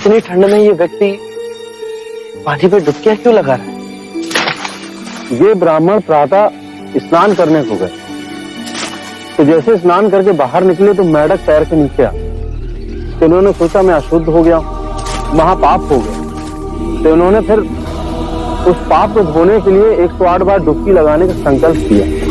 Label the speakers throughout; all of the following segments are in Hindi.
Speaker 1: इतनी ठंड में ये व्यक्ति पानी पे डुबकियां क्यों लगा रहा है?
Speaker 2: ये ब्राह्मण प्रातः स्नान करने को गए, तो जैसे स्नान करके बाहर निकले तो मेंढक पैर के नीचे आ, तो उन्होंने सोचा मैं अशुद्ध हो गया, महापाप हो गया, तो उन्होंने फिर उस पाप को धोने के लिए 108 बार डुबकी लगाने का संकल्प किया।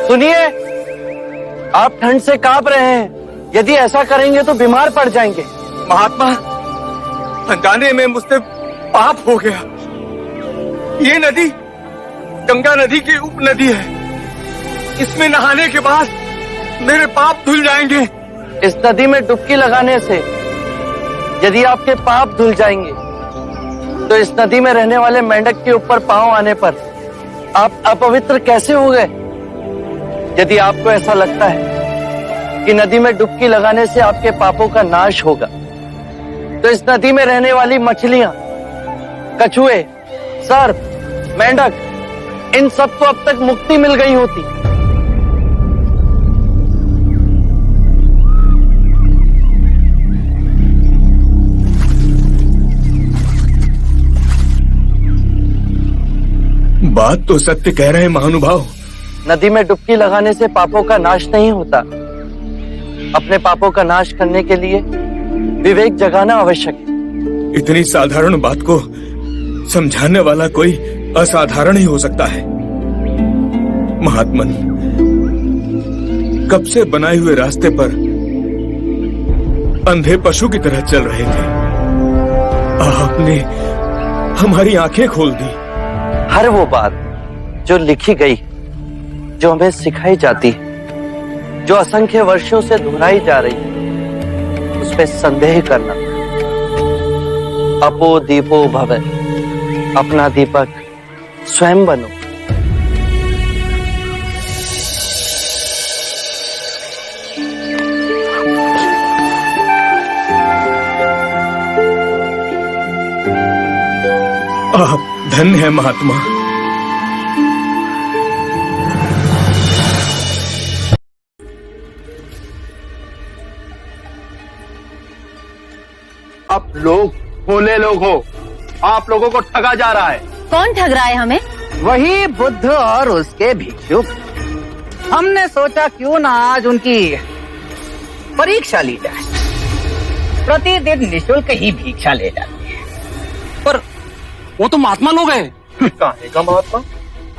Speaker 1: सुनिए, आप ठंड से कांप रहे हैं। यदि ऐसा करेंगे तो बीमार पड़ जाएंगे।
Speaker 3: महात्मा, अनजाने में मुझसे पाप हो गया। ये नदी गंगा नदी की उपनदी है। इसमें नहाने के बाद मेरे पाप धुल जाएंगे।
Speaker 1: इस नदी में डुबकी लगाने से यदि आपके पाप धुल जाएंगे तो इस नदी में रहने वाले मेंढक के ऊपर पांव आने पर आप अपवित्र कैसे हो गए? यदि आपको ऐसा लगता है कि नदी में डुबकी लगाने से आपके पापों का नाश होगा, तो इस नदी में रहने वाली मछलियां, कछुए, सर्प, मेंढक, इन सबको अब तक मुक्ति मिल गई होती।
Speaker 3: बात तो सत्य कह रहे हैं महानुभाव।
Speaker 1: नदी में डुबकी लगाने से पापों का नाश नहीं होता। अपने पापों का नाश करने के लिए विवेक जगाना आवश्यक है।
Speaker 3: इतनी साधारण बात को समझाने वाला कोई असाधारण ही हो सकता है। महात्मन, कब से बनाए हुए रास्ते पर अंधे पशु की तरह चल रहे थे। आपने हमारी आंखें खोल दी।
Speaker 1: हर वो बात जो लिखी गई, जो हमें सिखाई जाती है, जो असंख्य वर्षों से दोहराई जा रही है, उसमें संदेह करना। अपो दीपो भवे, अपना दीपक स्वयं बनो।
Speaker 3: आप धन्य है महात्मा।
Speaker 2: आप लोग भोले लोग हो, आप लोगों को ठगा जा रहा है।
Speaker 4: कौन ठग रहा है हमें?
Speaker 5: वही बुद्ध और उसके भिक्षुक। हमने सोचा क्यों ना आज उनकी परीक्षा ली जाए। प्रतिदिन निःशुल्क ही भिक्षा ले जाते हैं।
Speaker 6: पर वो तो महात्मा लोग हैं।
Speaker 2: काहे का महात्मा?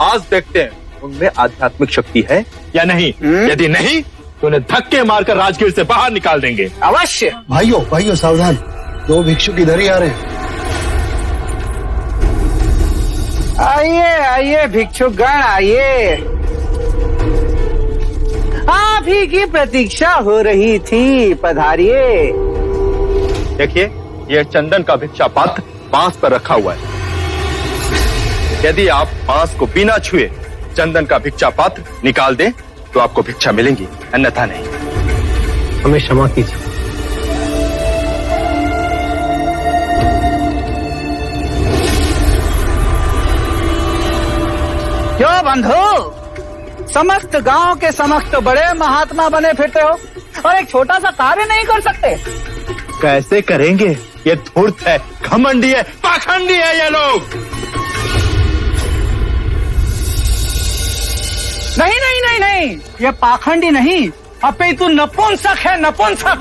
Speaker 2: आज देखते हैं उनमें आध्यात्मिक शक्ति है या नहीं। यदि नहीं तो उन्हें धक्के मारकर राजगीर से बाहर निकाल देंगे।
Speaker 5: अवश्य।
Speaker 7: भाइयों सावधान, 2 भिक्षुक इधर ही आ रहे हैं।
Speaker 5: आइए भिक्षुकगण, आइए। आप ही की प्रतीक्षा हो रही थी, पधारिए।
Speaker 2: देखिए, यह चंदन का भिक्षा पात्र बांस पर रखा हुआ है। यदि आप बांस को बिना छुए चंदन का भिक्षा पात्र निकाल दें तो आपको भिक्षा मिलेंगी, अन्यथा नहीं।
Speaker 7: हमें क्षमा कीजिए।
Speaker 5: क्यों बंधु, समस्त गांव के समस्त बड़े महात्मा बने फिरते हो और एक छोटा सा कार्य नहीं कर सकते?
Speaker 2: कैसे करेंगे? ये धूर्त है, घमंडी है, पाखंडी है ये लोग।
Speaker 5: नहीं, ये पाखंडी नहीं, अपितु नपुंसक है, नपुंसक।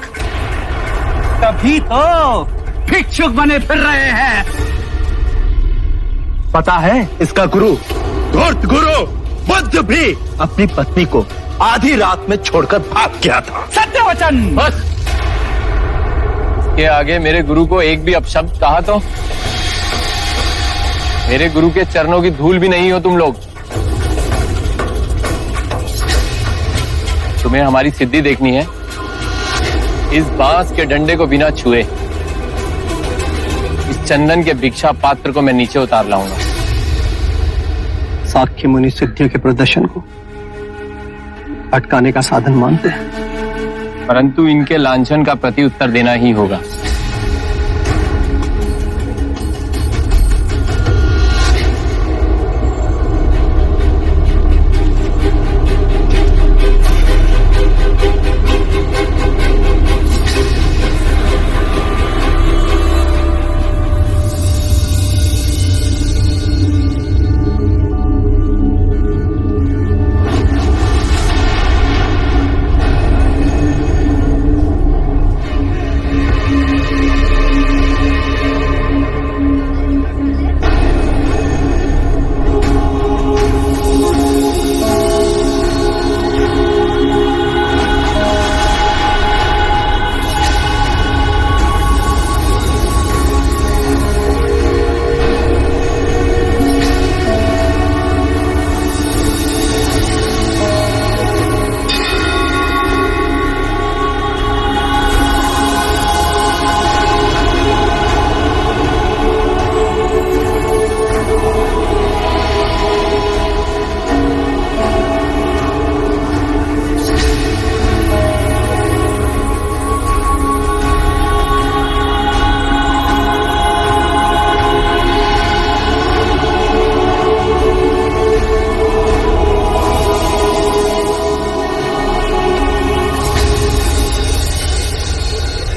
Speaker 5: तभी तो भिक्षुक बने फिर रहे हैं।
Speaker 2: पता है इसका गुरु, धूर्त गुरु बुद्ध भी अपनी पत्नी को आधी रात में छोड़कर भाग गया था।
Speaker 5: सत्य वचन।
Speaker 2: बस
Speaker 6: के आगे मेरे गुरु को एक भी अपशब्द कहा तो मेरे गुरु के चरणों की धूल भी नहीं हो तुम लोग। तुम्हें हमारी सिद्धि देखनी है। इस बांस के डंडे को बिना छुए इस चंदन के भिक्षा पात्र को मैं नीचे उतार लाऊंगा।
Speaker 7: साख्य मुनि सिद्धि के प्रदर्शन को अटकाने का साधन मानते हैं,
Speaker 6: परंतु इनके लांछन का प्रति उत्तर देना ही होगा।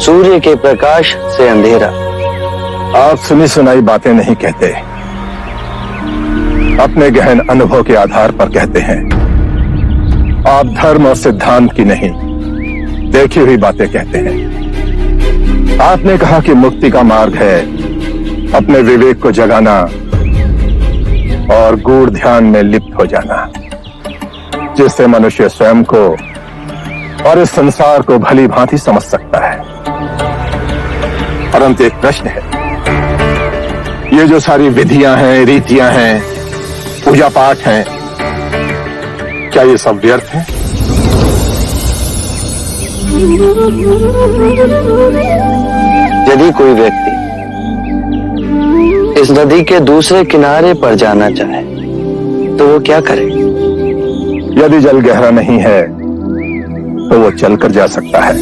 Speaker 1: सूर्य के प्रकाश से अंधेरा।
Speaker 4: आप सुनी सुनाई बातें नहीं कहते, अपने गहन अनुभव के आधार पर कहते हैं। आप धर्म और सिद्धांत की नहीं, देखी हुई बातें कहते हैं। आपने कहा कि मुक्ति का मार्ग है अपने विवेक को जगाना और गूढ़ ध्यान में लिप्त हो जाना, जिससे मनुष्य स्वयं को और इस संसार को भली भांति समझ सकता है। परंतु एक प्रश्न है, ये जो सारी विधियां हैं, रीतियां हैं, पूजा पाठ हैं, क्या ये सब व्यर्थ है?
Speaker 1: यदि कोई व्यक्ति इस नदी के दूसरे किनारे पर जाना चाहे तो वो क्या करे?
Speaker 4: यदि जल गहरा नहीं है तो वो चलकर जा सकता है,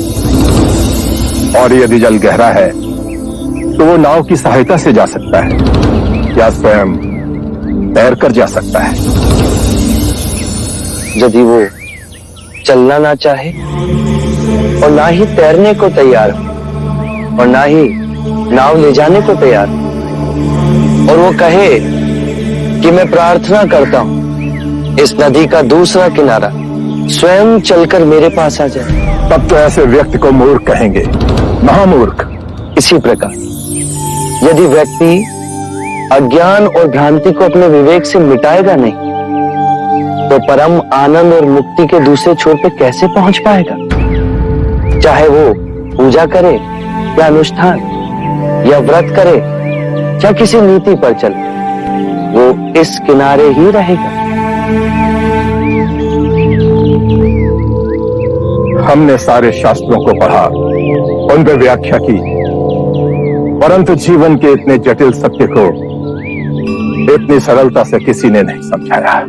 Speaker 4: और यदि जल गहरा है तो वो नाव की सहायता से जा सकता है या स्वयं तैरकर जा सकता है।
Speaker 1: यदि वो चलना ना चाहे और ना ही तैरने को तैयार हो और ना ही नाव ले जाने को तैयार हो, और वो कहे कि मैं प्रार्थना करता हूं इस नदी का दूसरा किनारा स्वयं चलकर मेरे पास आ जाए,
Speaker 4: तब तो ऐसे व्यक्ति को मूर्ख कहेंगे, महामूर्ख।
Speaker 1: इसी प्रकार यदि व्यक्ति अज्ञान और भ्रांति को अपने विवेक से मिटाएगा नहीं तो परम आनंद और मुक्ति के दूसरे छोर पे कैसे पहुंच पाएगा? चाहे वो पूजा करे या अनुष्ठान या व्रत करे या किसी नीति पर चले, वो इस किनारे ही रहेगा।
Speaker 4: हमने सारे शास्त्रों को पढ़ा, उन पर व्याख्या की, परंतु जीवन के इतने जटिल सत्य को इतनी सरलता से किसी ने नहीं समझाया,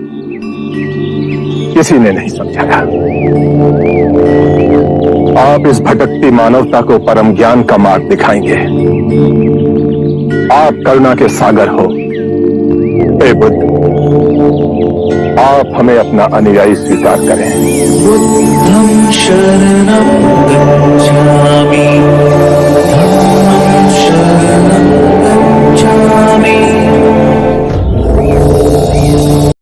Speaker 4: किसी ने नहीं समझाया। आप इस भटकती मानवता को परम ज्ञान का मार्ग दिखाएंगे। आप करुणा के सागर हो। हे बुद्ध, आप हमें अपना अनुयायी स्वीकार करें।